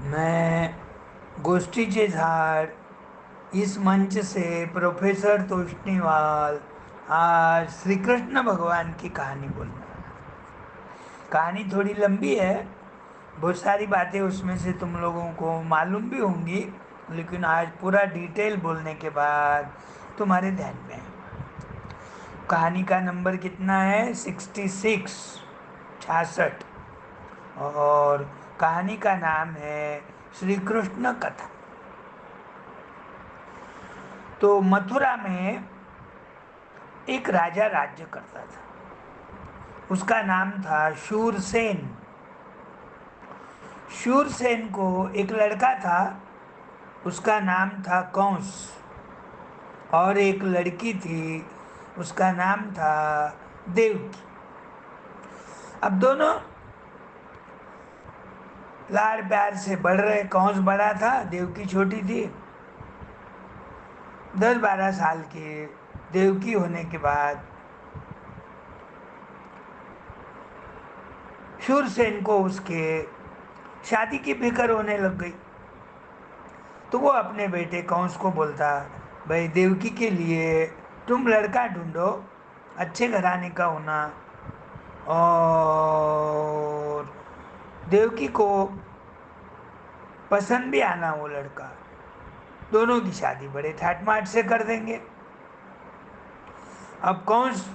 मैं गोष्टीचे झाड इस मंच से प्रोफेसर तोष्णीवाल आज श्री कृष्ण भगवान की कहानी बोलना है। कहानी थोड़ी लंबी है, बहुत सारी बातें उसमें से तुम लोगों को मालूम भी होंगी, लेकिन आज पूरा डिटेल बोलने के बाद तुम्हारे ध्यान में है। कहानी का नंबर कितना है? 66, 66। और कहानी का नाम है श्री कृष्ण कथा। तो मथुरा में एक राजा राज्य करता था। उसका नाम था शूरसेन। शूरसेन को एक लड़का था, उसका नाम था कंस। और एक लड़की थी, उसका नाम था देवकी। अब दोनों लाड़ प्यार से बढ़ रहे। कंस बड़ा था, देवकी छोटी थी। 10-12 साल की देवकी होने के बाद शूरसेन को उसके शादी की फिक्र होने लग गई। तो वो अपने बेटे कंस को बोलता, भाई देवकी के लिए तुम लड़का ढूंढो, अच्छे घराने का होना, और देवकी को पसंद भी आना वो लड़का। दोनों की शादी बड़े ठाट माट से कर देंगे। अब कंस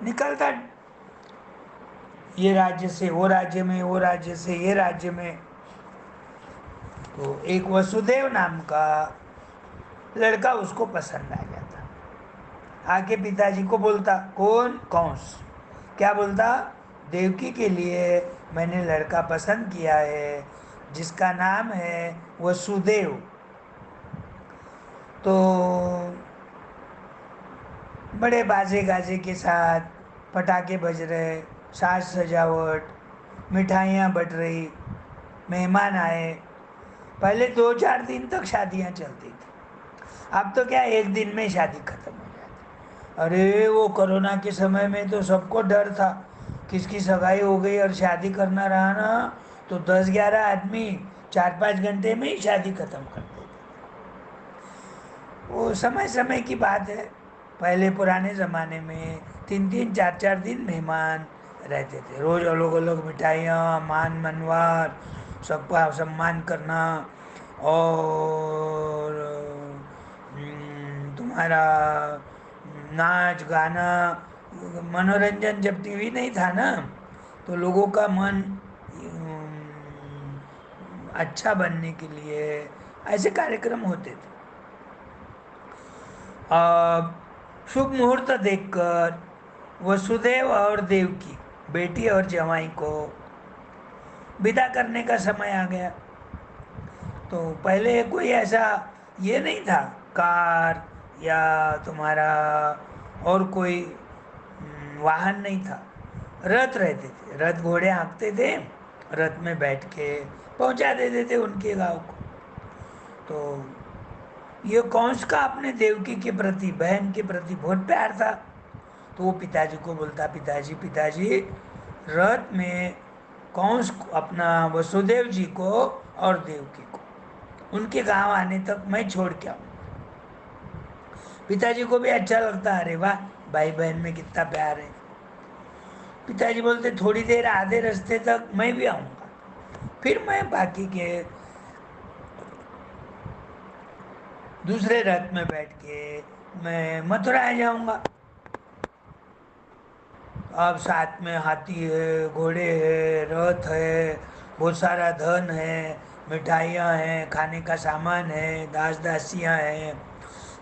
निकलता ये राज्य से वो राज्य में, वो राज्य से ये राज्य में। तो एक वसुदेव नाम का लड़का उसको पसंद आ जाता। आके पिताजी को बोलता, कौन? कंस। क्या बोलता? देवकी के लिए मैंने लड़का पसंद किया है, जिसका नाम है वसुदेव। तो बड़े बाजे गाजे के साथ पटाखे बज रहे, साज सजावट, मिठाइयाँ बट रही, मेहमान आए। पहले 2-4 दिन तक शादियाँ चलती थी। अब तो क्या, एक दिन में शादी खत्म हो जाती। अरे वो कोरोना के समय में तो सबको डर था, किसकी सगाई हो गई और शादी करना रहा ना, तो 10-11 आदमी 4-5 घंटे में ही शादी खत्म कर देते थे। वो समय समय की बात है। पहले पुराने ज़माने में 3-3 4-4 दिन मेहमान रहते थे। रोज़ अलग अलग मिठाइयाँ, मान मनवार, सबका सम्मान करना। और तुम्हारा नाच गाना, मनोरंजन। जब टीवी नहीं था ना, तो लोगों का मन अच्छा बनने के लिए ऐसे कार्यक्रम होते थे। अब शुभ मुहूर्त देखकर वसुदेव और देवकी, बेटी और जवाई को विदा करने का समय आ गया। तो पहले कोई ऐसा ये नहीं था, कार या तुम्हारा और कोई वाहन नहीं था। रथ रहते थे, रथ घोड़े हाँकते थे, रथ में बैठ के पहुंचा देते थे उनके गांव को। तो ये कंस का अपने देवकी के प्रति, बहन के प्रति बहुत प्यार था। तो वो पिताजी को बोलता, पिताजी पिताजी, रथ में कंस अपना वसुदेव जी को और देवकी को उनके गांव आने तक मैं छोड़ के आऊँ। पिताजी को भी अच्छा लगता, अरे वाह, भाई बहन में कितना प्यार है। पिताजी बोलते, थोड़ी देर आधे रास्ते तक मैं भी आऊँगा, फिर मैं बाकी के दूसरे रथ में बैठ के मैं मथुरा आ जाऊँगा। अब साथ में हाथी है, घोड़े है, रथ है, बहुत सारा धन है, मिठाइयाँ हैं, खाने का सामान है, दास दासियाँ हैं,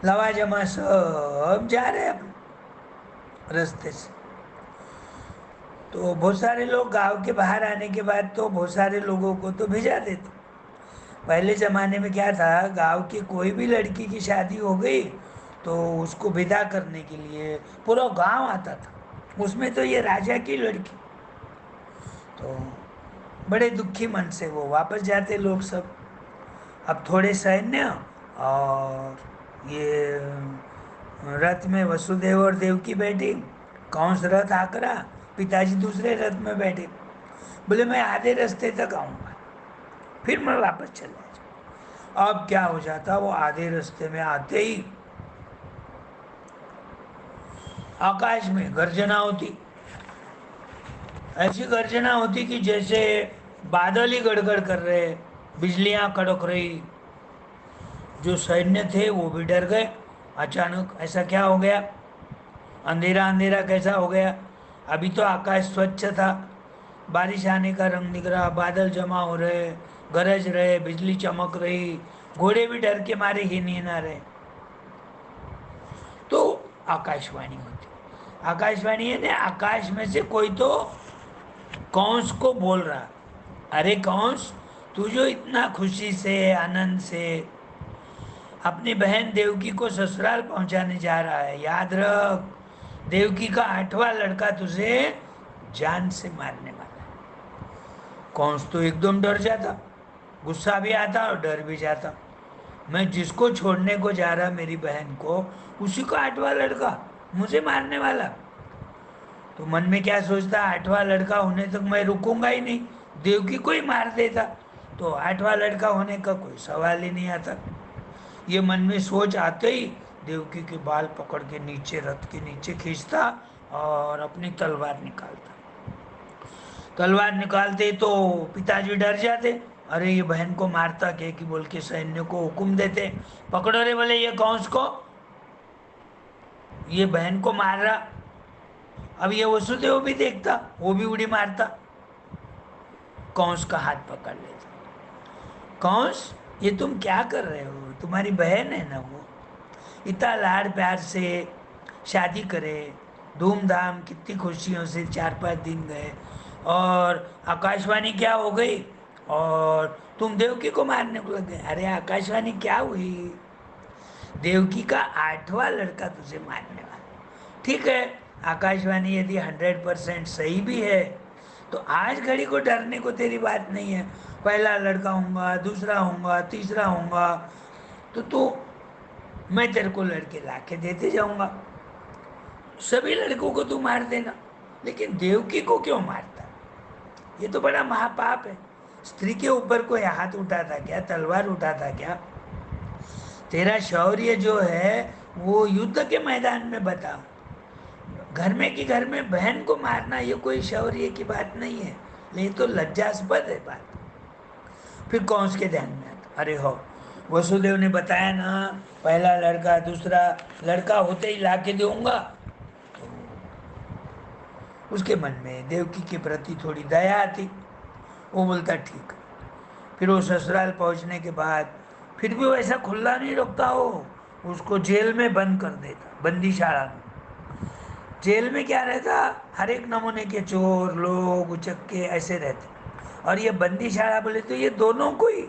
लवाजमा सब जा रहे हैं अपने रास्ते से। तो बहुत सारे लोग गांव के बाहर आने के बाद तो बहुत सारे लोगों को तो भेजा देते। पहले ज़माने में क्या था, गांव की कोई भी लड़की की शादी हो गई तो उसको विदा करने के लिए पूरा गांव आता था। उसमें तो ये राजा की लड़की। तो बड़े दुखी मन से वो वापस जाते लोग सब। अब थोड़े सैन्य और ये रथ में वसुदेव और देवकी बैठी, कंस रथ आकरा, पिताजी दूसरे रथ में बैठे। बोले मैं आधे रास्ते तक आऊँगा, फिर मैं वापस चला जाऊँ। अब क्या हो जाता, वो आधे रास्ते में आते ही आकाश में गर्जना होती, ऐसी गर्जना होती कि जैसे बादल ही गड़गड़ कर रहे, बिजलियां कड़क रही। जो सैन्य थे वो भी डर गए। अचानक ऐसा क्या हो गया, अंधेरा अंधेरा कैसा हो गया। अभी तो आकाश स्वच्छ था, बारिश आने का रंग दिख रहा, बादल जमा हो रहे, गरज रहे, बिजली चमक रही, घोड़े भी डर के मारे ही नहीं ना रहे। तो आकाशवाणी होती, आकाशवाणी है ना, आकाश में से कोई तो कंस को बोल रहा, अरे कंस, तू जो इतना खुशी से आनंद से अपनी बहन देवकी को ससुराल पहुंचाने जा रहा है, याद रख, देवकी का 8वां लड़का तुझे जान से मारने वाला है। कंस तो एकदम डर जाता, गुस्सा भी आता और डर भी जाता। मैं जिसको छोड़ने को जा रहा मेरी बहन को, उसी का 8वां लड़का मुझे मारने वाला। तो मन में क्या सोचता, 8वां लड़का होने तक मैं रुकूंगा ही नहीं, देवकी को ही मार देता, तो 8वां लड़का होने का कोई सवाल ही नहीं आता। ये मन में सोच आते ही देवकी के बाल पकड़ के नीचे, रथ के नीचे खींचता और अपनी तलवार निकालता। तलवार निकालते तो पिताजी डर जाते, अरे ये बहन को मारता क्या कि बोल के सैन्य को हुक्म देते, पकड़ो रे बोले ये कंस को, ये बहन को मार रहा। अब ये वसुदेव भी देखता, वो भी उड़ी मारता, कंस का हाथ पकड़ लेता, कंस ये तुम क्या कर रहे हो, तुम्हारी बहन है ना वो, इतना लाड प्यार से शादी करे, धूमधाम कितनी खुशियों से 4-5 दिन गए, और आकाशवाणी क्या हो गई और तुम देवकी को मारने को लग गए। अरे आकाशवाणी क्या हुई, देवकी का 8वां लड़का तुझे मारने वाला। ठीक है, आकाशवाणी यदि 100% सही भी है तो आज घड़ी को डरने को तेरी बात नहीं है, पहला लड़का होऊंगा, दूसरा होऊंगा, तीसरा होऊंगा, तो तू, मैं तेरे को लड़के ला के देते जाऊंगा, सभी लड़कों को तू मार देना, लेकिन देवकी को क्यों मारता, ये तो बड़ा महापाप है। स्त्री के ऊपर कोई हाथ उठाता क्या, तलवार उठाता क्या? तेरा शौर्य जो है वो युद्ध के मैदान में बता, घर में कि घर में बहन को मारना ये कोई शौर्य की बात नहीं है, नहीं तो लज्जास्पद है बात। फिर कौन के ध्यान में आता, अरे हो, वसुदेव ने बताया ना, पहला लड़का दूसरा लड़का होते ही ला के दूंगा, तो उसके मन में देवकी के प्रति थोड़ी दया आती, वो बोलता ठीक है। फिर वो ससुराल पहुंचने के बाद फिर भी वो ऐसा खुला नहीं रखता, हो उसको जेल में बंद कर देता, बंदीशाला में। जेल में क्या रहता, हर एक नमूने के चोर लोग उचक्के ऐसे रहते, और ये बंदीशाला बोले तो ये दोनों को ही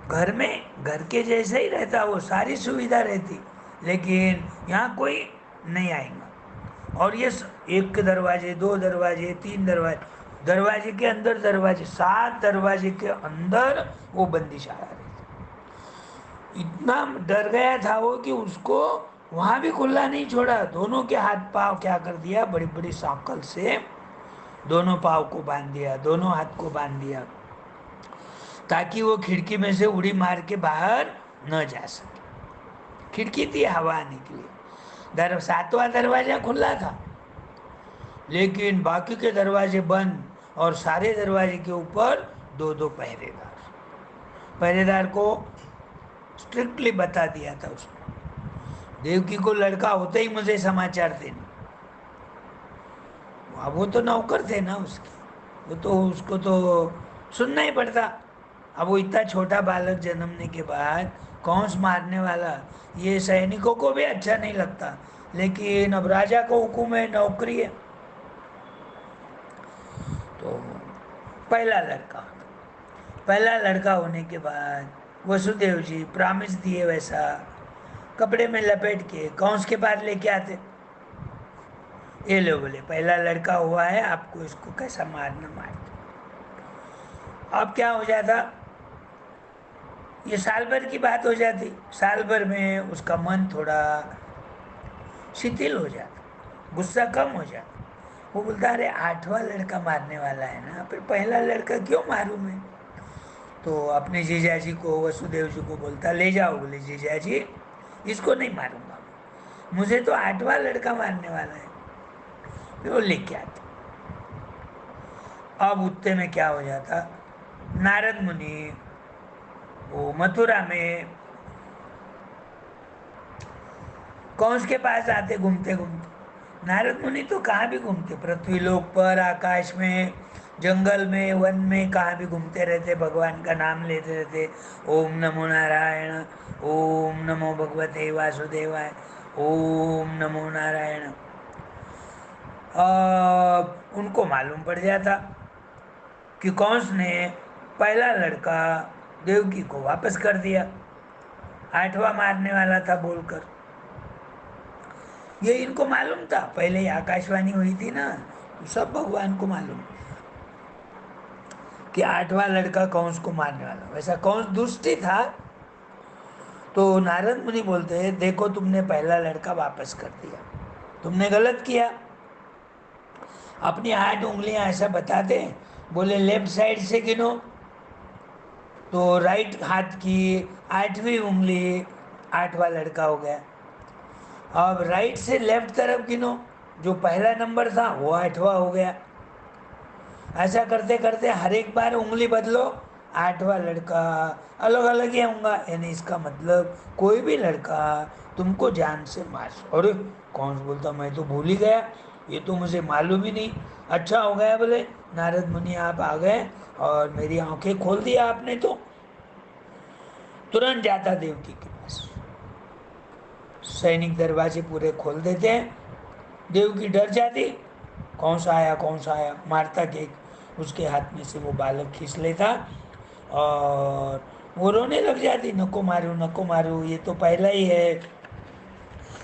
घर में घर के जैसे ही रहता, वो सारी सुविधा रहती, लेकिन यहाँ कोई नहीं आएगा। और ये एक के दरवाजे, 2 दरवाजे, 3 दरवाजे, दरवाजे के अंदर दरवाजे, 7 दरवाजे के अंदर वो बंदीशाला रहती। इतना डर गया था वो कि उसको वहां भी खुला नहीं छोड़ा, दोनों के हाथ पांव क्या कर दिया, बड़ी बड़ी सांकल से दोनों पाँव को बांध दिया, दोनों हाथ को बांध दिया, ताकि वो खिड़की में से उड़ी मार के बाहर न जा सके। खिड़की थी हवा आने के लिए, 7वां दरवाजा खुला था, लेकिन बाकी के दरवाजे बंद, और सारे दरवाजे के ऊपर 2-2 पहरेदार। पहरेदार को स्ट्रिक्टली बता दिया था उसने, देवकी को लड़का होते ही मुझे समाचार देना। अब वो तो नौकर थे ना उसके, वो तो उसको तो सुनना ही पड़ता। अब वो इतना छोटा बालक जन्मने के बाद कंस मारने वाला, ये सैनिकों को भी अच्छा नहीं लगता, लेकिन अब राजा को हुक्म है, नौकरी है, तो पहला लड़का होता। पहला लड़का होने के बाद वसुदेव जी प्रॉमिस दिए वैसा कपड़े में लपेट के कंस के पास लेके आते, ये लो बोले पहला लड़का हुआ है, आपको इसको कैसा मारना मार दो। अब क्या हो जाता, ये साल भर की बात हो जाती, साल भर में उसका मन थोड़ा शिथिल हो जाता, गुस्सा कम हो जाता। वो बोलता अरे 8वां लड़का मारने वाला है ना, फिर पहला लड़का क्यों मारूं मैं, तो अपने जीजा जी को, वसुदेव जी को बोलता, ले जाओ, बोले जीजा जी इसको नहीं मारूंगा, मुझे तो 8वां लड़का मारने वाला है। फिर वो लेके आते। अब उत्ते में क्या हो जाता, नारद मुनि वो मथुरा में कंस के पास आते घूमते घूमते। नारद मुनि तो कहाँ भी घूमते, पृथ्वी लोक पर, आकाश में, जंगल में, वन में, कहाँ भी घूमते रहते, भगवान का नाम लेते रहते। ओम नमो नारायण, ओम नमो भगवते वासुदेवाय, ओम नमो नारायण। उनको मालूम पड़ जाता कि कंस ने पहला लड़का देवकी को वापस कर दिया, 8वां मारने वाला था बोलकर। ये इनको मालूम था, पहले ही आकाशवाणी हुई थी ना, तो सब भगवान को मालूम कि 8वां लड़का कंस को मारने वाला। वैसा कंस दुष्टी था, तो नारद मुनि बोलते हैं देखो तुमने पहला लड़का वापस कर दिया, तुमने गलत किया। अपनी 8 उंगलियां ऐसा बताते, बोले लेफ्ट साइड से गिनो, तो राइट हाथ की 8वीं उंगली 8वां लड़का हो गया। अब राइट से लेफ्ट तरफ गिनो, जो पहला नंबर था वो 8वां हो गया। ऐसा करते करते हर एक बार उंगली बदलो, 8वां लड़का अलग अलग ही होगा। यानी इसका मतलब कोई भी लड़का तुमको जान से मार। अरे कौन बोलता, मैं तो भूल ही गया, ये तो मुझे मालूम ही नहीं। अच्छा हो गया बोले नारद मुनि आप आ गए और मेरी आंखें खोल दिया आपने। तो तुरंत जाता देवकी के पास, सैनिक दरवाजे पूरे खोल देते हैं। देवकी डर जाती, कौन सा आया कौन सा आया, मारता केक उसके हाथ में से वो बालक खींच लेता और वो रोने लग जाती, नको मारू, ये तो पहला ही है,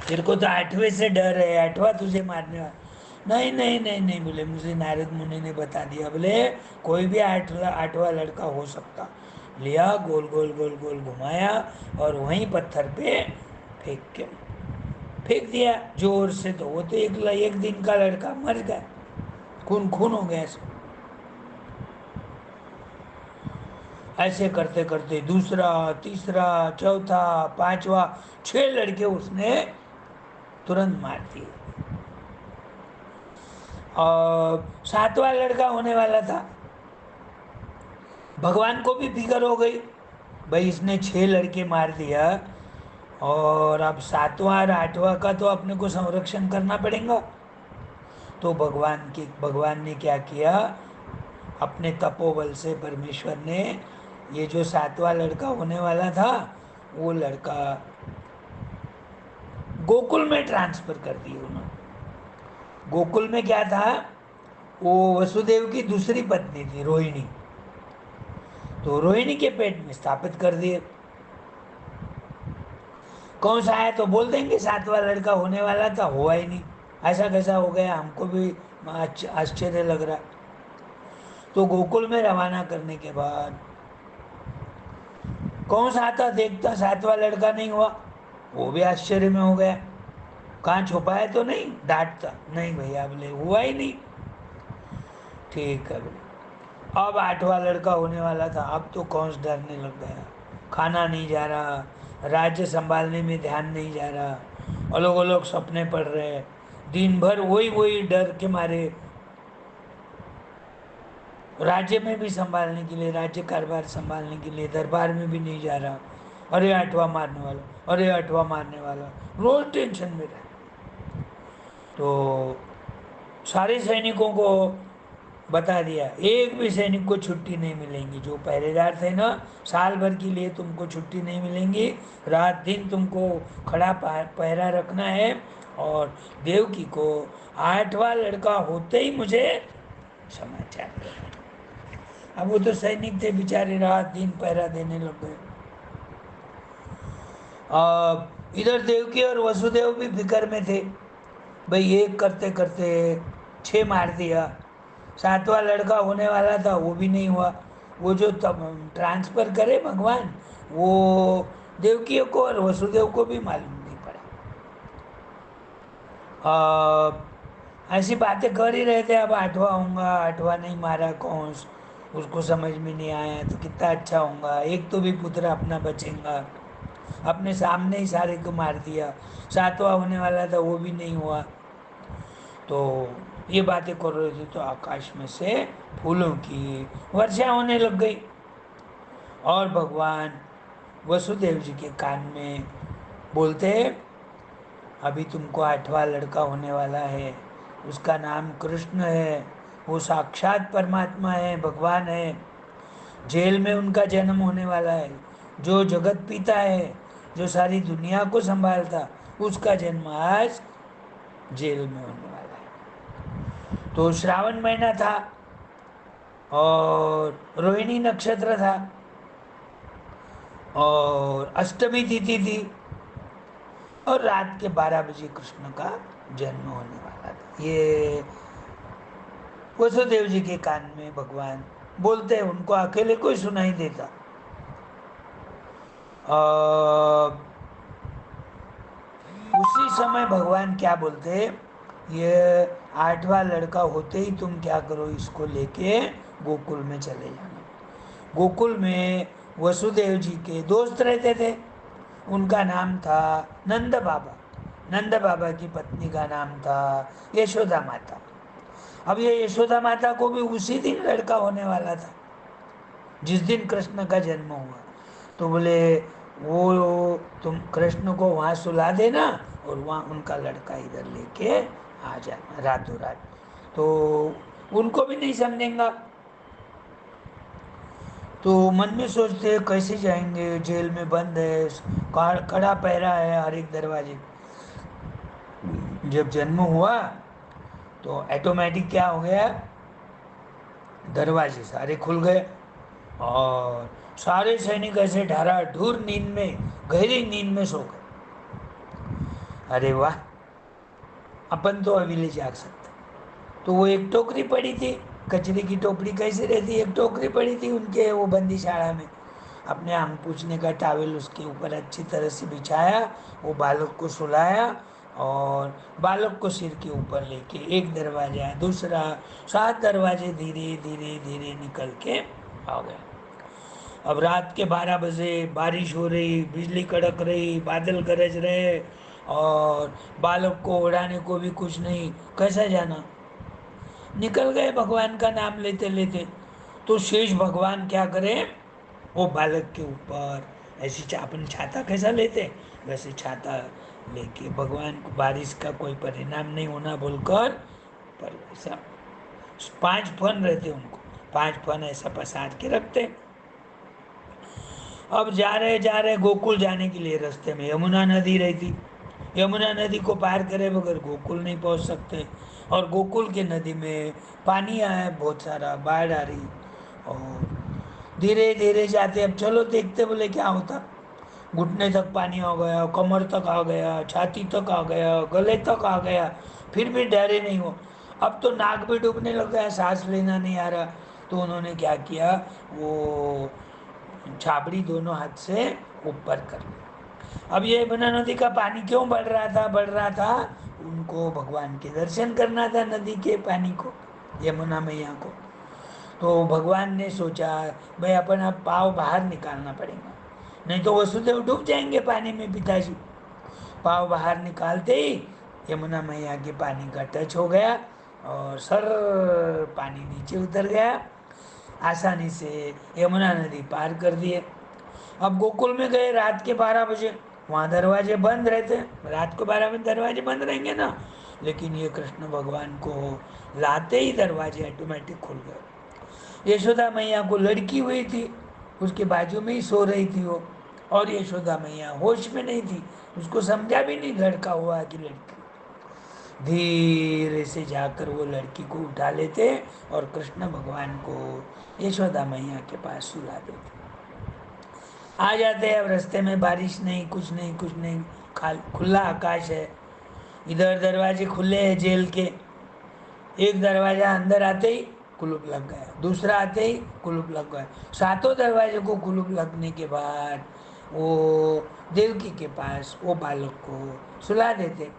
तेरे को तो 8वें से डर है, 8वां तुझे मारने वाला। नहीं नहीं नहीं नहीं बोले, मुझे नारद मुनि ने बता दिया, बोले कोई भी 8वां लड़का हो सकता। लिया गोल गोल गोल गोल घुमाया और वहीं पत्थर पे फेंक दिया जोर से। तो वो तो एक दिन का लड़का मर गया, खून खून हो गया सब। ऐसे करते करते दूसरा, तीसरा, चौथा, 5वां, 6 लड़के उसने तुरंत मार दिए। और 7वां लड़का होने वाला था, भगवान को भी फिक्र हो गई, भाई इसने 6 लड़के मार दिया और अब 7वां और 8वां का तो अपने को संरक्षण करना पड़ेगा। तो भगवान ने क्या किया, अपने तपोबल से परमेश्वर ने ये जो 7वां लड़का होने वाला था वो लड़का गोकुल में ट्रांसफर कर दिए उन्होंने। गोकुल में क्या था, वो वसुदेव की दूसरी पत्नी थी रोहिणी, तो रोहिणी के पेट में स्थापित कर दिए। कौन सा आया तो बोल देंगे 7वां लड़का होने वाला था, हुआ ही नहीं, ऐसा कैसा हो गया, हमको भी आश्चर्य लग रहा। तो गोकुल में रवाना करने के बाद कौन सा आता देखता 7वां लड़का नहीं हुआ, वो भी आश्चर्य में हो गया, कहाँ छुपाया तो नहीं, डांटता नहीं भैया, बोले हुआ ही नहीं। ठीक है बोले, अब 8वां लड़का होने वाला था, अब तो कौन सा डरने लग गया, खाना नहीं जा रहा, राज्य संभालने में ध्यान नहीं जा रहा, अलग अलग सपने पड़ रहे, दिन भर वही वही डर के मारे, राज्य में भी संभालने के लिए, राज्य कारभार संभालने के लिए दरबार में भी नहीं जा रहा। अरे 8वां मारने वाला, अरे 8वां मारने वाला, रोज टेंशन में रहे। तो सारे सैनिकों को बता दिया, एक भी सैनिक को छुट्टी नहीं मिलेंगी, जो पहरेदार थे ना, साल भर के लिए तुमको छुट्टी नहीं मिलेंगी, रात दिन तुमको खड़ा पहरा रखना है। और देवकी को 8वां लड़का होते ही मुझे समाचार देना। अब वो तो सैनिक थे बेचारे, रात दिन पहरा देने लग गए। इधर देवकी और वसुदेव भी फिक्र में थे, भाई एक करते करते 6 मार दिया, 7वां लड़का होने वाला था वो भी नहीं हुआ। वो जो तब ट्रांसफर करे भगवान, वो देवकी को और वसुदेव को भी मालूम नहीं पड़ा। ऐसी बातें कर ही रहे थे, अब 8वां होऊंगा, 8वां नहीं मारा कौन, उसको समझ में नहीं आया तो कितना अच्छा होगा, एक तो भी पुत्र अपना बचेगा। अपने सामने ही सारे को मार दिया, सातवां होने वाला था वो भी नहीं हुआ। तो ये बातें कर रहे थे तो आकाश में से फूलों की वर्षा होने लग गई। और भगवान वसुदेव जी के कान में बोलते, अभी तुमको आठवां लड़का होने वाला है, उसका नाम कृष्ण है, वो साक्षात परमात्मा है, भगवान है। जेल में उनका जन्म होने वाला है। जो जगत पिता है, जो सारी दुनिया को संभालता, उसका जन्म आज जेल में होने वाला है। तो श्रावण महीना था और रोहिणी नक्षत्र था और अष्टमी तिथि थी और रात के 12 बजे कृष्ण का जन्म होने वाला था। ये वसुदेव जी के कान में भगवान बोलते हैं, उनको अकेले कोई सुनाई देता। उसी समय भगवान क्या बोलते हैं, ये आठवां लड़का होते ही तुम क्या करो, इसको लेके गोकुल में चले जाना। गोकुल में वसुदेव जी के दोस्त रहते थे, उनका नाम था नंद बाबा। नंद बाबा की पत्नी का नाम था यशोदा माता। अब ये यशोदा माता को भी उसी दिन लड़का होने वाला था जिस दिन कृष्ण का जन्म हुआ। तो बोले, वो तुम कृष्ण को वहाँ सुला देना और वहाँ उनका लड़का इधर लेके आ जाना रातों रात। तो उनको भी नहीं समझेगा। तो मन में सोचते कैसे जाएंगे, जेल में बंद है, कड़ा पहरा है हर एक दरवाजे। जब जन्म हुआ तो ऑटोमेटिक क्या हो गया, दरवाजे सारे खुल गए और सारे सैनिक ऐसे ढाराढूर नींद में, गहरी नींद में सो गए। अरे वाह, अपन तो अभी ले जा सकते। तो वो एक टोकरी पड़ी थी, कचरे की टोकरी कैसे रहती, एक टोकरी पड़ी थी उनके वो बंदीशाला में। अपने आंग पूछने का टावल उसके ऊपर अच्छी तरह से बिछाया, वो बालक को सुलाया और बालक को सिर के ऊपर लेके एक दरवाजा दूसरा, 7 दरवाजे धीरे धीरे धीरे निकल के आ गए। अब रात के 12 बजे बारिश हो रही, बिजली कड़क रही, बादल गरज रहे और बालक को उड़ाने को भी कुछ नहीं, कैसा जाना। निकल गए भगवान का नाम लेते लेते। तो शेष भगवान क्या करे, वो बालक के ऊपर ऐसी अपन छाता कैसा लेते, वैसे छाता लेके भगवान को बारिश का कोई परिणाम नहीं होना बोलकर, पर ऐसा 5 फन रहते उनको, 5 फन ऐसा पसार के रखते। अब जा रहे गोकुल जाने के लिए रास्ते में यमुना नदी रहती। यमुना नदी को पार करे बगैर गोकुल नहीं पहुंच सकते। और गोकुल के नदी में पानी आया बहुत सारा, बाढ़ आ रही। और धीरे धीरे जाते, अब चलो देखते, बोले क्या होता। घुटने तक पानी आ गया, कमर तक आ गया, छाती तक आ गया, गले तक आ गया, फिर भी डरे नहीं हो। अब तो नाक भी डूबने लग गया, सांस लेना नहीं आ रहा। तो उन्होंने क्या किया, वो छाबड़ी दोनों हाथ से ऊपर कर ली। अब ये यमुना नदी का पानी क्यों बढ़ रहा था, बढ़ रहा था, उनको भगवान के दर्शन करना था, नदी के पानी को, यमुना मैया को। तो भगवान ने सोचा, भाई अपन अब पाँव बाहर निकालना पड़ेगा, नहीं तो वसुदेव डूब जाएंगे पानी में पिताजी। पाँव बाहर निकालते ही यमुना मैया के पानी का टच हो गया और सर पानी नीचे उतर गया। आसानी से यमुना नदी पार कर दिए। अब गोकुल में गए रात के 12 बजे, वहाँ दरवाजे बंद रहते, रात को 12 बजे दरवाजे बंद रहेंगे ना। लेकिन ये कृष्ण भगवान को लाते ही दरवाजे ऑटोमेटिक खुल गए। यशोदा मैया को लड़की हुई थी, उसके बाजू में ही सो रही थी वो, और यशोदा मैया होश में नहीं थी, उसको समझा भी नहीं लड़का हुआ कि लड़की। धीरे से जाकर वो लड़की को उठा लेते और कृष्ण भगवान को यशोदा मैया के पास सुला देते। आ जाते हैं, अब रास्ते में बारिश नहीं, कुछ नहीं, कुछ नहीं, खुला आकाश है। इधर दरवाजे खुले हैं जेल के। एक दरवाजा अंदर आते ही कुलूप लग गया, दूसरा आते ही कुलूप लग गया। सातों दरवाजे को कुलूप लगने के बाद वो देवकी के पास वो बालक को सुला देते।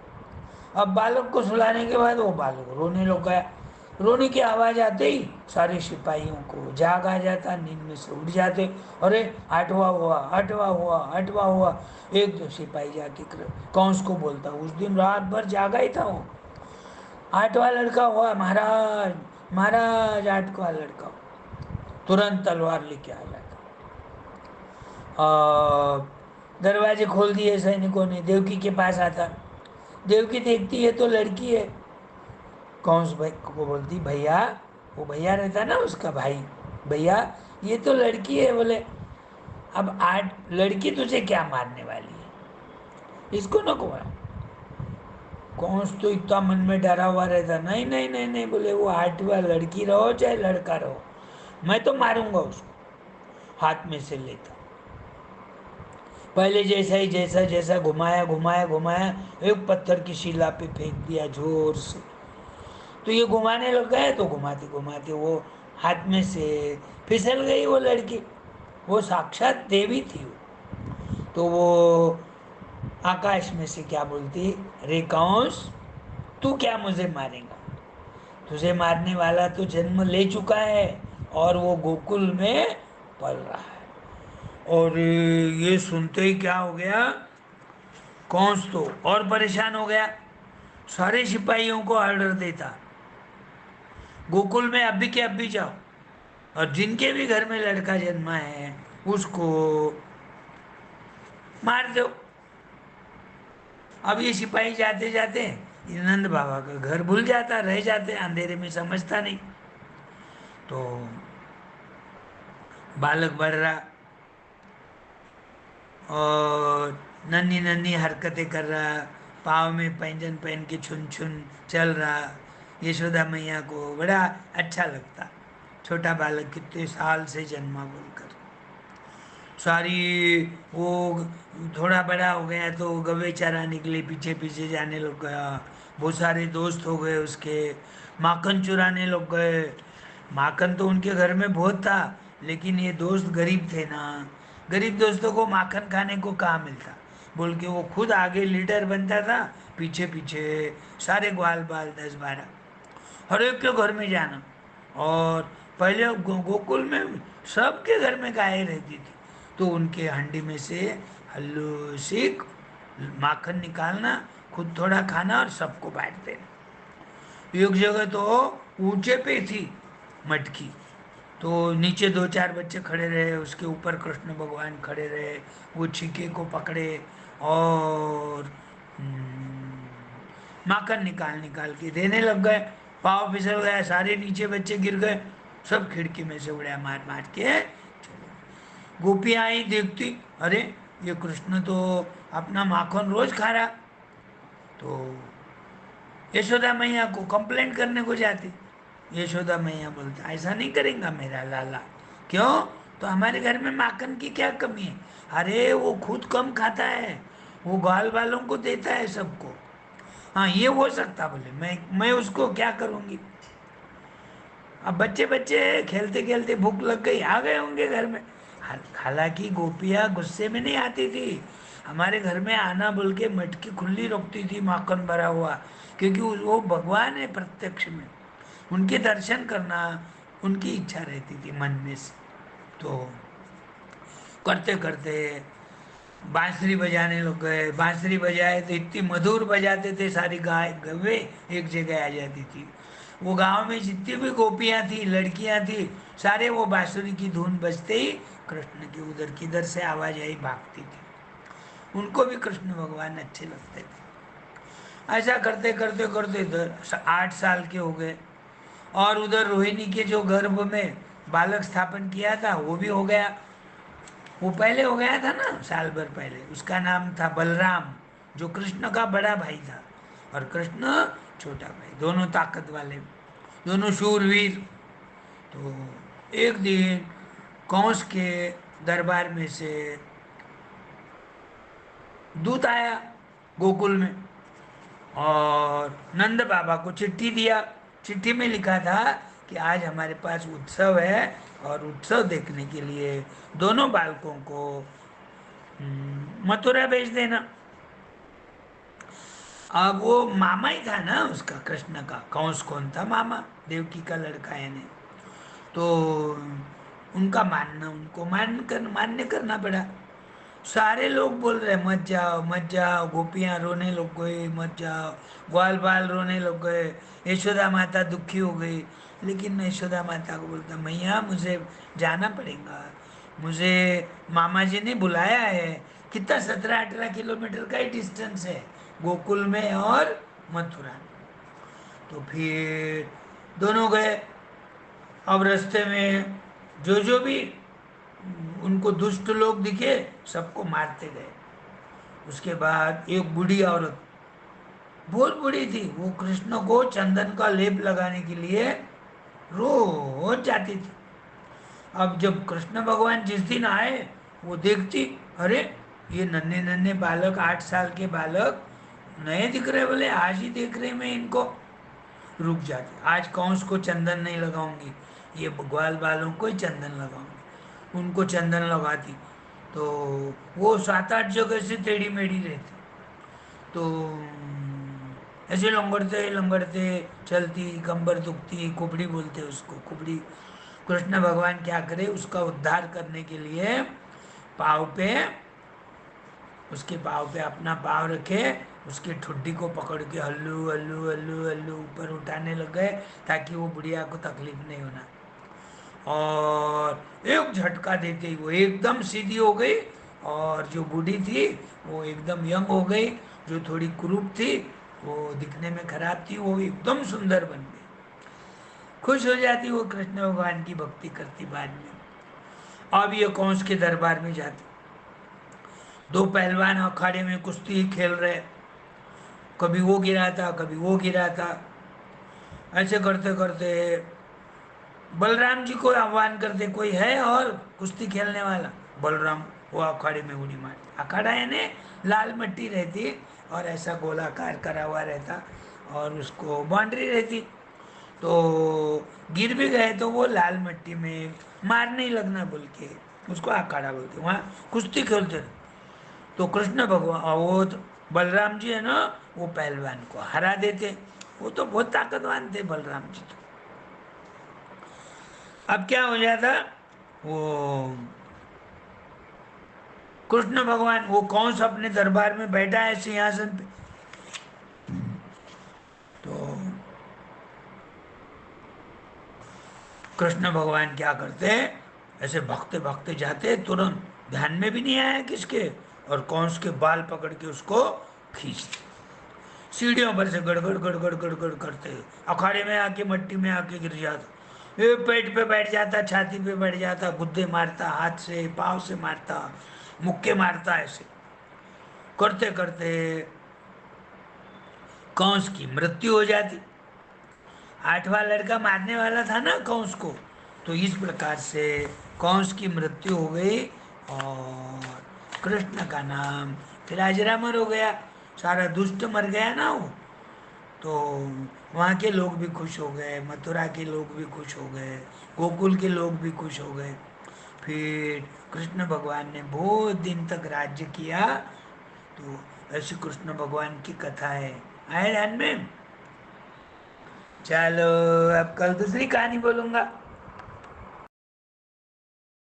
अब बालक को सुलाने के बाद वो बालक रोने लग गया। रोने की आवाज आते ही सारे सिपाहियों को जाग आ जाता, नींद में से उठ जाते। अरे आठवां हुआ, आठवां हुआ, आठवां हुआ। एक जो सिपाही जाके कंस को बोलता, उस दिन रात भर जागा ही था वो, आठवां लड़का हुआ महाराज, महाराज आठवां लड़का हुआ। तुरंत तलवार लेके आ जाता। दरवाजे खोल दिए सैनिकों ने, देवकी के पास आता। देवकी देखती है तो लड़की है। कंस भाई को बोलती, भैया, वो भैया रहता ना उसका भाई, भैया ये तो लड़की है। बोले अब आठ लड़की तुझे क्या मारने वाली है, इसको नको मार। कंस तो इतना मन में डरा हुआ रहता, नहीं नहीं नहीं नहीं, बोले वो आठवां लड़की रहो चाहे लड़का रहो, मैं तो मारूंगा उसको। हाथ में से लेता, पहले जैसा ही जैसा जैसा घुमाया घुमाया घुमाया, एक पत्थर की शिला पे फेंक दिया जोर से। तो ये घुमाने लग गए, तो घुमाते घुमाते वो हाथ में से फिसल गई वो लड़की। वो साक्षात देवी थी वो। तो वो आकाश में से क्या बोलती, रे कंस, तू क्या मुझे मारेगा, तुझे मारने वाला तो जन्म ले चुका है और वो गोकुल में पल रहा है। और ये सुनते ही क्या हो गया, कंस तो और परेशान हो गया। सारे सिपाहियों को ऑर्डर देता, गोकुल में अभी के अभी जाओ और जिनके भी घर में लड़का जन्मा है उसको मार दो। अब ये सिपाही जाते जाते ये नंद बाबा का घर भूल जाता, रह जाते अंधेरे में, समझता नहीं। तो बालक बढ़ रहा और नन्ही नन्ही हरकतें कर रहा, पाँव में पैंजन पहन के छुन छुन चल रहा। यशोदा मैया को बड़ा अच्छा लगता, छोटा बालक कितने साल से जन्मा बोलकर। सारी वो थोड़ा बड़ा हो गया तो गवे चराने के लिए पीछे पीछे जाने लग गया। बहुत सारे दोस्त हो गए उसके, माखन चुराने लग गए। माखन तो उनके घर में बहुत था, लेकिन ये दोस्त गरीब थे ना, गरीब दोस्तों को माखन खाने को कहाँ मिलता, बोल के वो खुद आगे लीडर बनता था, पीछे पीछे सारे ग्वाल बाल 10-12 हर एक के घर में जाना। और पहले गोकुल में सबके घर में गाय रहती थी, तो उनके हंडी में से हल्लू सीख माखन निकालना, खुद थोड़ा खाना और सबको बांट देना। एक जगह तो ऊंचे पे थी मटकी, तो नीचे 2-4 बच्चे खड़े रहे, उसके ऊपर कृष्ण भगवान खड़े रहे, वो छीके को पकड़े और माखन निकाल निकाल के देने लग गए। पाँव फिसल गया, सारे नीचे बच्चे गिर गए, सब खिड़की में से उड़या मार मार के चले गए। गोपियाँ आई देखती, अरे ये कृष्ण तो अपना माखन रोज खा रहा। तो यशोदा मैया को कंप्लेंट करने को जाती। यशोदा मैया बोलता, ऐसा नहीं करेगा मेरा लाला। क्यों, तो हमारे घर में माखन की क्या कमी है, अरे वो खुद कम खाता है, वो ग्वाल वालों को देता है सबको। हाँ ये हो सकता, बोले मैं उसको क्या करूंगी। अब बच्चे बच्चे खेलते खेलते भूख लग गई, आ गए होंगे घर में। हालांकि गोपियाँ गुस्से में नहीं आती थी, हमारे घर में आना बोल के मटकी खुली रखती थी माखन भरा हुआ, क्योंकि वो भगवान है प्रत्यक्ष में, उनके दर्शन करना उनकी इच्छा रहती थी मन में से। तो करते करते बांसुरी बजाने लग गए, बांसुरी बजाए तो इतनी मधुर बजाते थे, सारी गाय गवे एक जगह आ जाती थी। वो गांव में जितनी भी गोपियां थी, लड़कियां थी, सारे वो बांसुरी की धुन बजते ही कृष्ण की उधर किधर से आवाज आई भागती थी। उनको भी कृष्ण भगवान अच्छे लगते थे। ऐसा करते करते करते इधर 8 साल के हो गए, और उधर रोहिणी के जो गर्भ में बालक स्थापन किया था वो भी हो गया। वो पहले हो गया था ना, साल भर पहले, उसका नाम था बलराम, जो कृष्ण का बड़ा भाई था, और कृष्ण छोटा भाई, दोनों ताकत वाले, दोनों शूरवीर। तो एक दिन कंस के दरबार में से दूत आया गोकुल में, और नंद बाबा को चिट्ठी दिया। चिट्ठी में लिखा था कि आज हमारे पास उत्सव है, और उत्सव देखने के लिए दोनों बालकों को मथुरा भेज देना। अब वो मामा ही था ना उसका, कृष्ण का। कंस कौन था? मामा, देवकी का लड़का है ने। तो उनका मानना, उनको मान्य करना पड़ा। सारे लोग बोल रहे मत जाओ मत जाओ, गोपियां रोने लग गई, मत जाओ। ग्वाल बाल रोने लग गए। यशोदा माता दुखी हो गई। लेकिन यशोदा माता को बोलता, मैया मुझे जाना पड़ेगा, मुझे मामा जी ने बुलाया है। कितना 17-18 किलोमीटर का ही डिस्टेंस है गोकुल में और मथुरा में। तो फिर दोनों गए। अब रास्ते में जो जो भी उनको दुष्ट लोग दिखे, सबको मारते गए। उसके बाद एक बूढ़ी औरत, बहुत बूढ़ी थी, वो कृष्ण को चंदन का लेप लगाने के लिए रोज जाती थी। अब जब कृष्ण भगवान जिस दिन आए, वो देखती, अरे ये नन्हे नन्हे बालक, 8 साल के बालक नए दिख रहे, बोले आज ही देख रहे मैं इनको। रुक जाती, आज कंस को चंदन नहीं लगाऊंगी, ये ग्वाल बालों को ही चंदन लगाऊंगी। उनको चंदन लगाती। तो वो 7-8 जगह से टेढ़ी मेढ़ी रहती। तो ऐसे लंगड़ते लंगड़ते चलती, कंबर दुखती, कुबड़ी बोलते उसको, कुबड़ी। कृष्ण भगवान क्या करे, उसका उद्धार करने के लिए पाँव पे, उसके पाँव पे अपना पाँव रखे, उसकी ठुड्डी को पकड़ के हल्लू हल्लू हल्लू हल्लू ऊपर उठाने लग गए, ताकि वो बुढ़िया को तकलीफ नहीं होना। और एक झटका देते ही वो एकदम सीधी हो गई। और जो बूढ़ी थी वो एकदम यंग हो गई। जो थोड़ी कुरूप थी, वो दिखने में खराब थी, वो एकदम सुंदर बन गई। खुश हो जाती वो, कृष्ण भगवान की भक्ति करती बाद में। अब ये कंस के दरबार में जाती। दो पहलवान अखाड़े में कुश्ती खेल रहे, कभी वो गिरा था कभी वो गिरा था। ऐसे करते करते बलराम जी को आह्वान करते, कोई है और कुश्ती खेलने वाला? बलराम वो अखाड़े में उड़ी मार, अखाड़ा यानी लाल मिट्टी रहती और ऐसा गोलाकार करा हुआ रहता, और उसको बाउंड्री रहती। तो गिर भी गए तो वो लाल मिट्टी में मार नहीं लगना बोल के उसको अखाड़ा बोलते, वहाँ कुश्ती खेलते रहे। तो कृष्ण भगवान, वो तो बलराम जी है ना, वो पहलवान को हरा देते। वो तो बहुत ताकतवान थे बलराम जी तो। अब क्या हो जाता, वो कृष्ण भगवान, वो कौन सा अपने दरबार में बैठा है सिंहासन पे। तो कृष्ण भगवान क्या करते, ऐसे भगते भगते जाते, तुरंत ध्यान में भी नहीं आया किसके, और कौन के बाल पकड़ के उसको खींचते। सीढ़ियों पर से गड़गड़ गड़गड़ गड़गड़ करते, अखाड़े में आके मट्टी में आके गिर जाता। ये पेट पे बैठ जाता, छाती पे बैठ जाता, गुद्दे मारता, हाथ से पाँव से मारता, मुक्के मारता। ऐसे करते करते कंस की मृत्यु हो जाती। आठवां लड़का मारने वाला था ना कंस को। तो इस प्रकार से कंस की मृत्यु हो गई, और कृष्ण का नाम फिर अजरामर हो गया। सारा दुष्ट मर गया ना वो। तो वहाँ के लोग भी खुश हो गए, मथुरा के लोग भी खुश हो गए, गोकुल के लोग भी खुश हो गए। फिर कृष्ण भगवान ने बहुत दिन तक राज्य किया। तो ऐसी कृष्ण भगवान की कथा है, आए ध्यान में। चलो, अब कल दूसरी कहानी बोलूंगा।